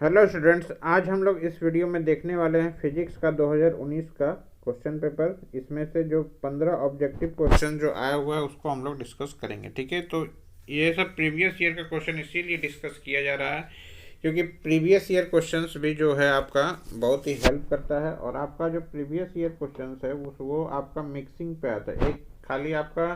Hello students, आज हम लोग इस वीडियो में देखने वाले हैं फिजिक्स का 2019 का क्वेश्चन पेपर। इसमें से जो 15 ऑब्जेक्टिव क्वेश्चन जो आया हुआ है उसको हम लोग डिस्कस करेंगे। ठीक है, तो ये सब प्रीवियस ईयर का क्वेश्चन इसीलिए डिस्कस किया जा रहा है क्योंकि प्रीवियस ईयर क्वेश्चंस भी जो है आपका बहुत ही हेल्प करता है। और आपका जो प्रीवियस ईयर क्वेश्चंस है वो आपका मिक्सिंग पे आता है। एक खाली आपका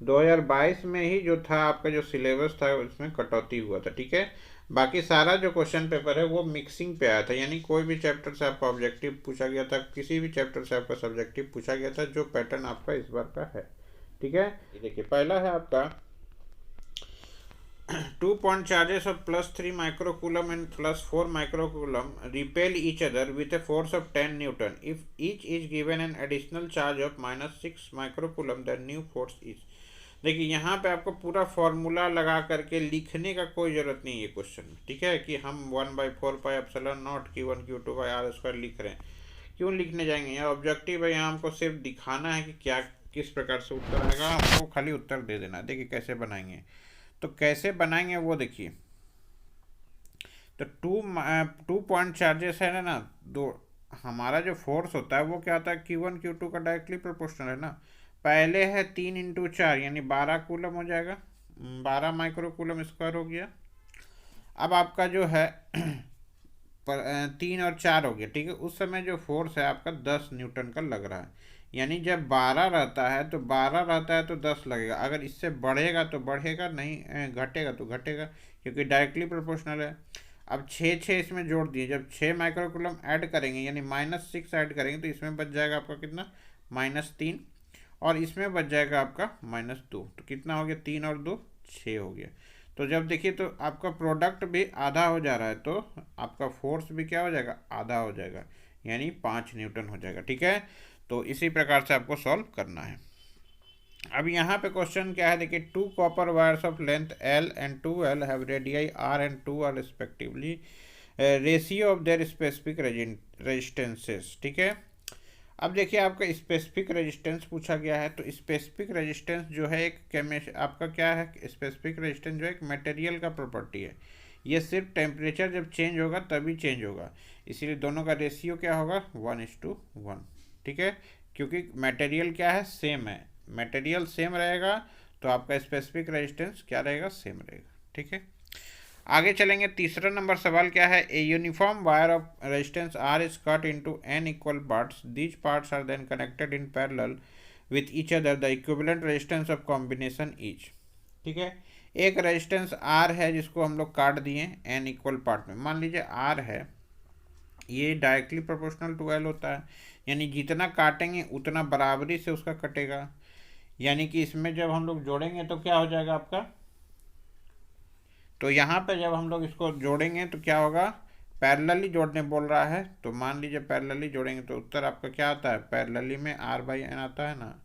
2022 में ही जो था आपका जो सिलेबस था उसमें कटौती हुआ था। ठीक है, बाकी सारा जो क्वेश्चन पेपर है वो मिक्सिंग पे आया था, यानी कोई भी चैप्टर से आपका ऑब्जेक्टिव पूछा गया था, किसी भी चैप्टर से आपका सब्जेक्टिव पूछा गया था, जो पैटर्न आपका इस बार का है। ठीक है, देखिए पहला है आपका 2 point charges of +3 microcoulomb and +4 microcoulomb repel each other with a force of 10 Newton. If each is given an additional charge of -6 microcoulomb, the new force is। देखिए यहाँ पे आपको पूरा फॉर्मूला लगा करके लिखने का कोई ज़रूरत नहीं है क्वेश्चन में। ठीक है, कि हम 1/4πε0 Q1Q2/r² लिख रहे हैं। क्यों लिखने जाएंगे? यहाँ ऑब्जेक्टिव है, यहाँ हमको सिर्फ दिखाना है कि क्या किस प्रकार से उत्तर आएगा, आपको खाली उत्तर दे देना है। देखिए कैसे बनाएंगे, तो कैसे बनाएंगे वो देखिए। तो टू पॉइंट चार्जेस है ना, दो हमारा जो फोर्स होता है वो क्या होता है, Q1 Q2 का डायरेक्टली प्रोपोर्शनल है ना। पहले है 3 × 4 यानी 12 कूलम हो जाएगा, 12 माइक्रो कूलम स्क्वायर हो गया। अब आपका जो है 3 और 4 हो गया। ठीक है, उस समय जो फोर्स है आपका 10 न्यूटन का लग रहा है, यानी जब 12 रहता है तो 12 रहता है तो 10 लगेगा। अगर इससे बढ़ेगा तो बढ़ेगा, नहीं घटेगा तो घटेगा, क्योंकि डायरेक्टली प्रोपोर्शनल है। अब 6 इसमें जोड़ दिए, जब 6 माइक्रोकूलम ऐड करेंगे यानी -6 ऐड करेंगे तो इसमें बच जाएगा आपका कितना, -3, और इसमें बच जाएगा आपका -2। तो कितना हो गया, 3 और 2 6 हो गया। तो जब देखिए तो आपका प्रोडक्ट भी आधा हो जा रहा है तो आपका फोर्स भी क्या हो जाएगा, आधा हो जाएगा, यानी 5 न्यूटन हो जाएगा। ठीक है, तो इसी प्रकार से आपको सॉल्व करना है। अब यहाँ पे क्वेश्चन क्या है, देखिए 2 copper wires of length L and 2L have radii R and 2R respectively, ratio of their specific resistances. ठीक है, अब देखिए आपका स्पेसिफिक रेजिस्टेंस पूछा गया है। तो स्पेसिफिक रेजिस्टेंस जो है एक आपका क्या है, स्पेसिफिक रेजिस्टेंस जो है एक मटेरियल का प्रॉपर्टी है। ये सिर्फ टेम्परेचर जब चेंज होगा तभी चेंज होगा, इसीलिए दोनों का रेशियो क्या होगा, 1:1। ठीक है, क्योंकि मटेरियल क्या है, सेम है। मटेरियल सेम रहेगा तो आपका स्पेसिफिक रेजिस्टेंस क्या रहेगा, सेम रहेगा। ठीक है, आगे चलेंगे। तीसरा नंबर सवाल क्या है, a uniform wire of resistance R is cut into n equal parts, these parts are then connected in parallel with each other, the equivalent resistance of combination each. ठीक है, एक रेजिस्टेंस आर है जिसको हम लोग काट दिए n इक्वल पार्ट में। मान लीजिए आर है, ये डायरेक्टली प्रोपोर्शनल टू एल होता है, यानी जितना काटेंगे उतना बराबरी से उसका कटेगा। यानी कि इसमें जब हम लोग जोड़ेंगे तो क्या हो जाएगा आपका, तो यहाँ पे जब हम लोग इसको जोड़ेंगे तो क्या होगा, पैरेलली जोड़ने बोल रहा है। तो मान लीजिए पैरेलली जोड़ेंगे तो उत्तर आपका क्या आता है, पैरेलली में R/n आता है ना,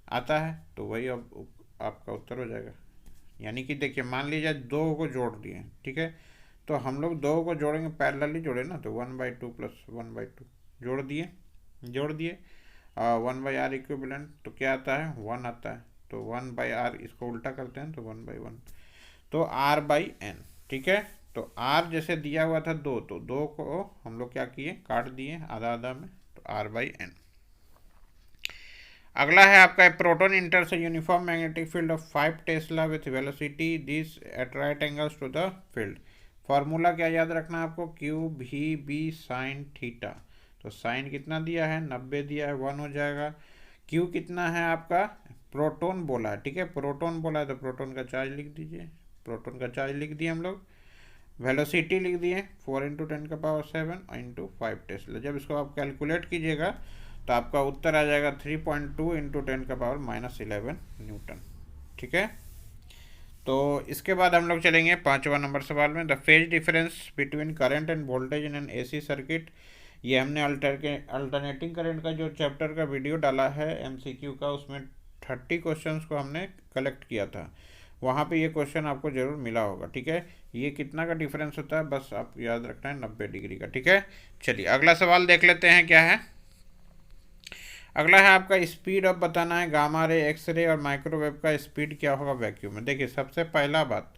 आता है, तो वही अब आपका उत्तर हो जाएगा। यानी कि देखिए मान लीजिए दो को जोड़ दिए। ठीक है, तो हम लोग दो को जोड़ेंगे, पैरेलली जोड़े ना, तो 1/2 + 1/2 जोड़ दिए 1/r इक्विवेलेंट, तो क्या आता है, 1 आता है। तो 1/r इसको उल्टा करते हैं तो 1/1, तो R/n। ठीक है, तो R जैसे दिया हुआ था 2, तो 2 को हम लोग क्या किए, काट दिए आधा आधा में, तो R/n। अगला है आपका proton enters uniform magnetic field of 5 tesla with velocity this at right angles to the field. Formula क्या याद रखना है आपको, QVB sin थीटा। तो साइन कितना दिया है, 90 दिया है, 1 हो जाएगा। Q कितना है आपका, प्रोटॉन बोला है। ठीक है, प्रोटॉन बोला है तो प्रोटॉन का चार्ज लिख दीजिए, प्रोटॉन का चार्ज लिख दिए हम लोग। वेलोसिटी लिख दिए 4 × 10⁷ × 5 टेस्ला। जब इसको आप कैलकुलेट कीजिएगा तो आपका उत्तर आ जाएगा 3.2 × 10⁻11 न्यूटन। ठीक है, तो इसके बाद हम लोग चलेंगे 5वां नंबर सवाल में, the phase difference between current end voltage in an AC circuit. ये हमने अल्टरनेटिंग करंट का जो चैप्टर का वीडियो डाला है MCQ का, उसमें 30 क्वेश्चंस को हमने कलेक्ट किया था, वहाँ पे ये क्वेश्चन आपको जरूर मिला होगा। ठीक है, ये कितना का डिफरेंस होता है बस आप याद रखना है, 90 डिग्री का। ठीक है, चलिए अगला सवाल देख लेते हैं क्या है। अगला है आपका स्पीड ऑफ बताना है गामा रे, एक्स रे और माइक्रोवेव का स्पीड क्या होगा वैक्यूम में। देखिए सबसे पहला बात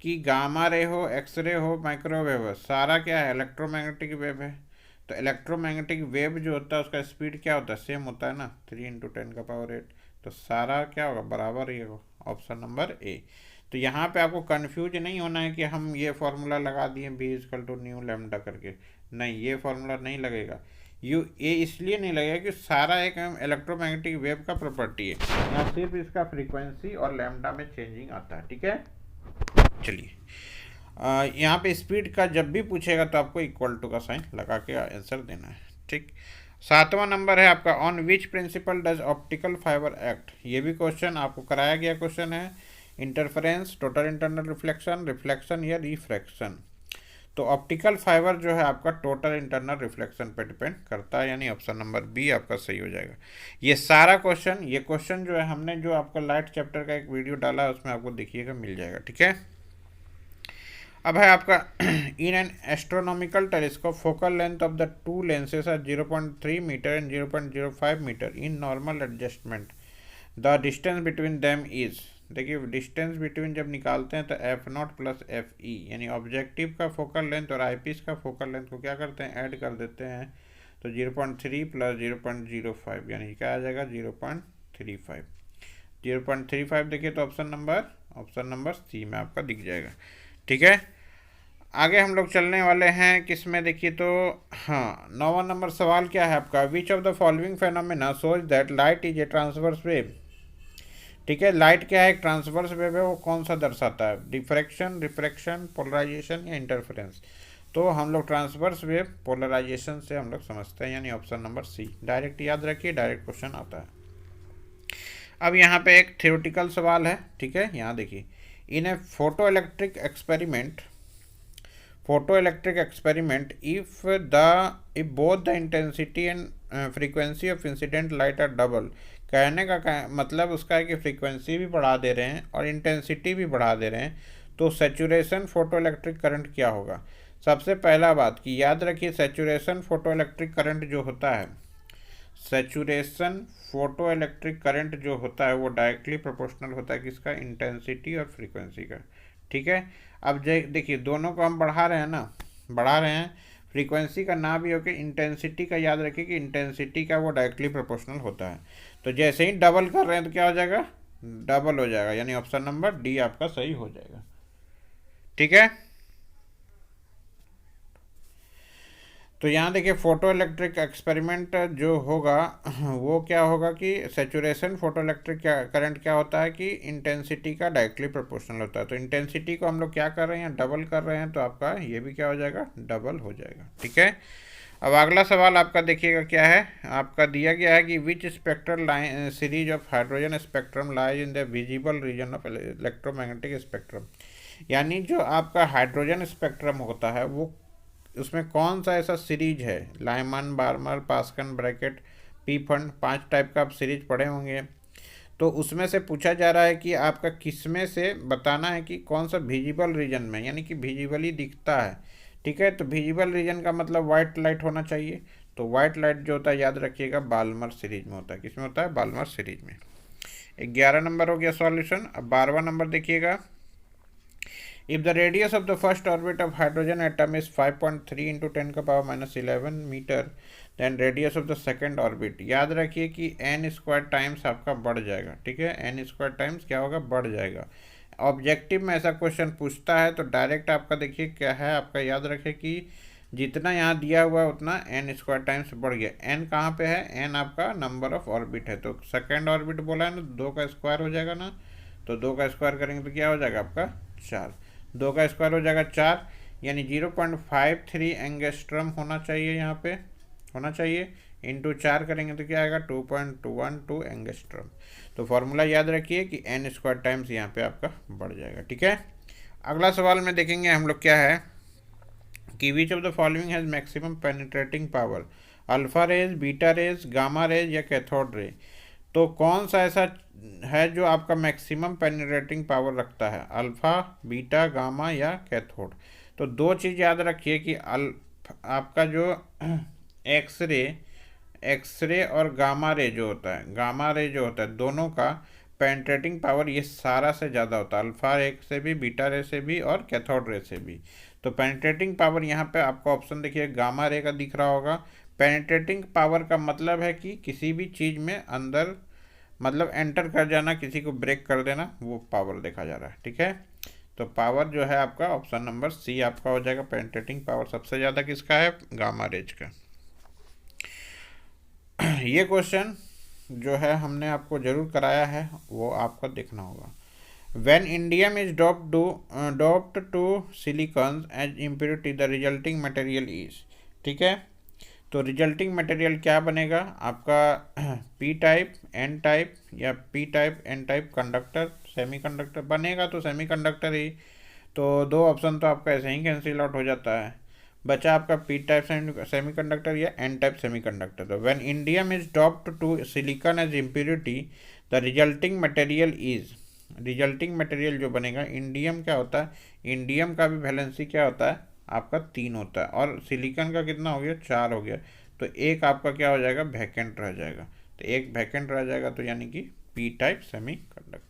कि गामा रे हो, एक्सरे हो, माइक्रोवेव हो, सारा क्या है, इलेक्ट्रोमैग्नेटिक वेव है। तो इलेक्ट्रोमैग्नेटिक वेव जो होता है उसका स्पीड क्या होता है, सेम होता है ना, 3 × 10⁸। तो सारा क्या होगा, बराबर ही होगा, ऑप्शन नंबर ए। तो यहाँ पे आपको कंफ्यूज नहीं होना है कि हम ये फार्मूला लगा दिए B = न्यू लैम्डा करके, नहीं, ये फार्मूला नहीं लगेगा। ये इसलिए नहीं लगेगा कि सारा एक इलेक्ट्रोमैग्नेटिक वेव का प्रॉपर्टी है, यहाँ सिर्फ इसका फ्रीक्वेंसी और लैम्डा में चेंजिंग आता है, ठीक है। चलिए, यहाँ पे स्पीड का जब भी पूछेगा तो आपको इक्वल टू का साइन लगा के आंसर देना है, ठीक। 7वां नंबर है आपका, on which principle does optical fibre act. ये भी क्वेश्चन आपको कराया गया क्वेश्चन है। Interference, total internal reflection, reflection या रिफ्रैक्शन। तो ऑप्टिकल फाइबर जो है आपका टोटल इंटरनल रिफ्लेक्शन पे डिपेंड करता है, यानी ऑप्शन नंबर बी आपका सही हो जाएगा। ये सारा क्वेश्चन, ये क्वेश्चन जो है हमने जो आपका लाइट चैप्टर का एक वीडियो डाला है उसमें आपको देखिएगा, मिल जाएगा, ठीक है। अब है आपका in an astronomical telescope focal length of the two lenses are 0.3 metre and 0.05 metre in normal adjustment, the distance between them is. देखिए, डिस्टेंस बिटवीन जब निकालते हैं तो F0 + FE, यानी ऑब्जेक्टिव का फोकल लेंथ और आईपीस का फोकल लेंथ को क्या करते हैं, ऐड कर देते हैं। तो 0.3 + 0.05 यानी क्या आ जाएगा, 0.35। 0.35 देखिए तो ऑप्शन नंबर सी में आपका दिख जाएगा, ठीक है। आगे हम लोग चलने वाले हैं किस में, देखिए तो हाँ, 9वां नंबर सवाल क्या है आपका, विच of the following phenomena shows that light is a transverse wave. ठीक है, लाइट क्या है, एक ट्रांसवर्स वेव है, वो कौन सा दर्शाता है, डिफ्रैक्शन, रिफ्रैक्शन, पोलराइजेशन या इंटरफेरेंस। तो हम लोग ट्रांसवर्स वेव पोलराइजेशन से हम लोग समझते हैं, यानी ऑप्शन नंबर सी। डायरेक्ट याद रखिए, डायरेक्ट क्वेश्चन आता है। अब यहाँ पे एक थ्योरेटिकल सवाल है, ठीक है। यहाँ देखिए, in a photoelectric experiment if both the intensity and frequency of incident light are double. कहने का मतलब उसका है कि फ्रीक्वेंसी भी बढ़ा दे रहे हैं और इंटेंसिटी भी बढ़ा दे रहे हैं, तो सैचुरेशन फोटो इलेक्ट्रिक करंट क्या होगा। सबसे पहला बात कि याद रखिए, सैचुरेशन फोटो इलेक्ट्रिक करंट जो होता है, सैचुरेशन फोटो इलेक्ट्रिक करंट जो होता है वो डायरेक्टली प्रोपोर्शनल होता है किसका, इंटेंसिटी और फ्रीक्वेंसी का, ठीक है। अब देखिए, दोनों को हम बढ़ा रहे हैं, फ्रीक्वेंसी का ना भी हो कि इंटेंसिटी का याद रखिए कि इंटेंसिटी का वो डायरेक्टली प्रोपोर्शनल होता है। तो जैसे ही डबल कर रहे हैं तो क्या हो जाएगा, डबल हो जाएगा, यानी ऑप्शन नंबर डी आपका सही हो जाएगा, ठीक है। तो यहाँ देखिए, फोटो इलेक्ट्रिक एक्सपेरिमेंट जो होगा वो क्या होगा कि सैचुरेशन फोटो इलेक्ट्रिक करंट क्या होता है कि इंटेंसिटी का डायरेक्टली प्रोपोर्शनल होता है। तो इंटेंसिटी को हम लोग क्या कर रहे हैं, डबल कर रहे हैं, तो आपका ये भी क्या हो जाएगा, डबल हो जाएगा, ठीक है। अब अगला सवाल आपका देखिएगा क्या है, आपका दिया गया है कि which spectral line series of hydrogen spectrum lies in the visible region of electromagnetic spectrum. यानी जो आपका हाइड्रोजन स्पेक्ट्रम होता है वो, उसमें कौन सा ऐसा सीरीज है, Lyman, Balmer, Paschen, Brackett, Pfund, 5 type का आप सीरीज पढ़े होंगे। तो उसमें से पूछा जा रहा है कि आपका किस में से बताना है कि कौन सा विजिबल रीजन में, यानी कि विजिबली दिखता है, ठीक है। तो विजिबल रीजन का मतलब वाइट लाइट होना चाहिए। तो वाइट लाइट जो होता है याद रखिएगा बाल्मर सीरीज में होता है, किस में होता है, बाल्मर सीरीज में। 11 नंबर हो गया सॉल्यूशन। अब 12वां नंबर देखिएगा, if the radius of the first orbit of hydrogen atom is 5.3 × 10⁻⁻11 metre, then radius of the second orbit, याद रखिए कि n² टाइम्स आपका बढ़ जाएगा, ठीक है। n² टाइम्स क्या होगा, बढ़ जाएगा। ऑब्जेक्टिव में ऐसा क्वेश्चन पूछता है तो डायरेक्ट आपका देखिए क्या है, आपका याद रखे कि जितना यहाँ दिया हुआ है उतना n² टाइम्स बढ़ गया। n कहाँ पे है, n आपका नंबर ऑफ ऑर्बिट है, तो सेकेंड ऑर्बिट बोला है ना, 2 का स्क्वायर हो जाएगा ना, तो 2 का स्क्वायर करेंगे तो क्या हो जाएगा आपका 4, 2 का स्क्वायर हो जाएगा 4, यानी 0.53 एंगस्ट्रम होना चाहिए, यहाँ पे होना चाहिए, इंटू 4 करेंगे तो क्या आएगा 2.12 एंगस्ट्रम। तो फॉर्मूला याद रखिए कि n² टाइम्स यहाँ पे आपका बढ़ जाएगा, ठीक है। अगला सवाल में देखेंगे हम लोग क्या है कि which of the following has maximum penetrating power, alpha rays, beta rays, gamma rays या कैथोड रे। तो कौन सा ऐसा है जो आपका मैक्सिमम पेनिट्रेटिंग पावर रखता है, अल्फ़ा, बीटा, गामा या कैथोड। तो 2 चीज़ याद रखिए कि आपका जो एक्सरे और गामा रे जो होता है, दोनों का पेनिट्रेटिंग पावर ये सारा से ज़्यादा होता है, अल्फा रे से भी, बीटा रे से भी और कैथोड रे से भी। तो पेनिट्रेटिंग पावर यहाँ पे आपका ऑप्शन देखिए गामा रे का दिख रहा होगा। पेनिट्रेटिंग पावर का मतलब है कि किसी भी चीज़ में अंदर मतलब एंटर कर जाना, किसी को ब्रेक कर देना, वो पावर देखा जा रहा है। ठीक है, तो पावर जो है आपका ऑप्शन नंबर सी आपका हो जाएगा। पेनिट्रेटिंग पावर सबसे ज़्यादा किसका है? गामा रेज का। ये क्वेश्चन जो है हमने आपको जरूर कराया है, वो आपको देखना होगा। When indium is doped to silicon as impurity, the resulting material is। ठीक है, तो रिजल्टिंग मटेरियल क्या बनेगा आपका? पी टाइप, एन टाइप या P type, N type conductor, semiconductor बनेगा तो सेमीकंडक्टर ही। तो दो ऑप्शन तो आपका ऐसे ही कैंसिल आउट हो जाता है, बचा आपका पी टाइप सेमीकंडक्टर या एन टाइप सेमीकंडक्टर। तो when indium is doped to silicon as impurity, the resulting material is. Resulting material जो बनेगा, इंडियम क्या होता है? इंडियम का भी वैलेंसी क्या होता है आपका? 3 होता है, और सिलिकॉन का कितना हो गया? 4 हो गया। तो एक आपका क्या हो जाएगा? वैकेंट रह जाएगा। तो एक वैकेंट रह जाएगा, तो यानी कि पी टाइप सेमीकंडक्टर।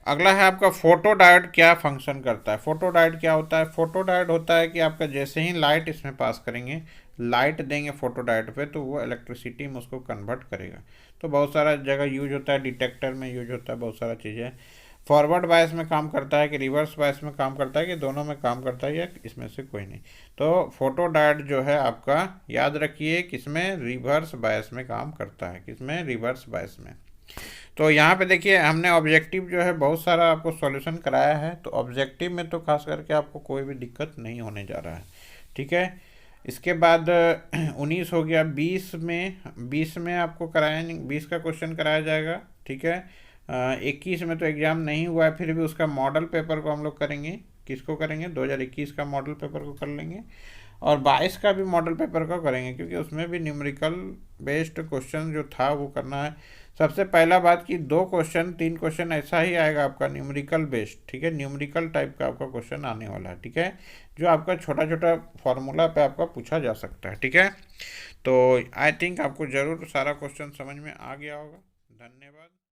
अगला है आपका फोटो डायोड क्या फंक्शन करता है? फोटो डायोड क्या होता है? फोटो डायोड होता है कि आपका जैसे ही लाइट इसमें पास करेंगे, लाइट देंगे फोटो डायोड पे, तो वो इलेक्ट्रिसिटी में उसको कन्वर्ट करेगा। तो बहुत सारा जगह यूज होता है, डिटेक्टर में यूज होता है, बहुत सारा चीज़ें। फॉरवर्ड बायस में काम करता है कि रिवर्स बायस में काम करता है कि दोनों में काम करता है, या इसमें से कोई नहीं। तो फोटो डायोड जो है आपका, याद रखिए किसमें? रिवर्स बायस में काम करता है। किसमें? रिवर्स बायस में। तो यहाँ पे देखिए हमने ऑब्जेक्टिव जो है बहुत सारा आपको सॉल्यूशन कराया है, तो ऑब्जेक्टिव में तो खास करके आपको कोई भी दिक्कत नहीं होने जा रहा है। ठीक है, इसके बाद 19 हो गया। 20 में आपको कराया नहीं, 20 का क्वेश्चन कराया जाएगा। ठीक है, 21 में तो एग्ज़ाम नहीं हुआ है, फिर भी उसका मॉडल पेपर को हम लोग करेंगे। किसको करेंगे? 2021 का मॉडल पेपर को कर लेंगे, और 22 का भी मॉडल पेपर का करेंगे, क्योंकि उसमें भी न्यूमेरिकल बेस्ड क्वेश्चन जो था वो करना है। सबसे पहला बात कि 2 क्वेश्चन 3 क्वेश्चन ऐसा ही आएगा आपका न्यूमेरिकल बेस्ड। ठीक है, न्यूमेरिकल टाइप का आपका क्वेश्चन आने वाला है। ठीक है, जो आपका छोटा छोटा फॉर्मूला पे आपका पूछा जा सकता है। ठीक है, तो आई थिंक आपको ज़रूर सारा क्वेश्चन समझ में आ गया होगा। धन्यवाद।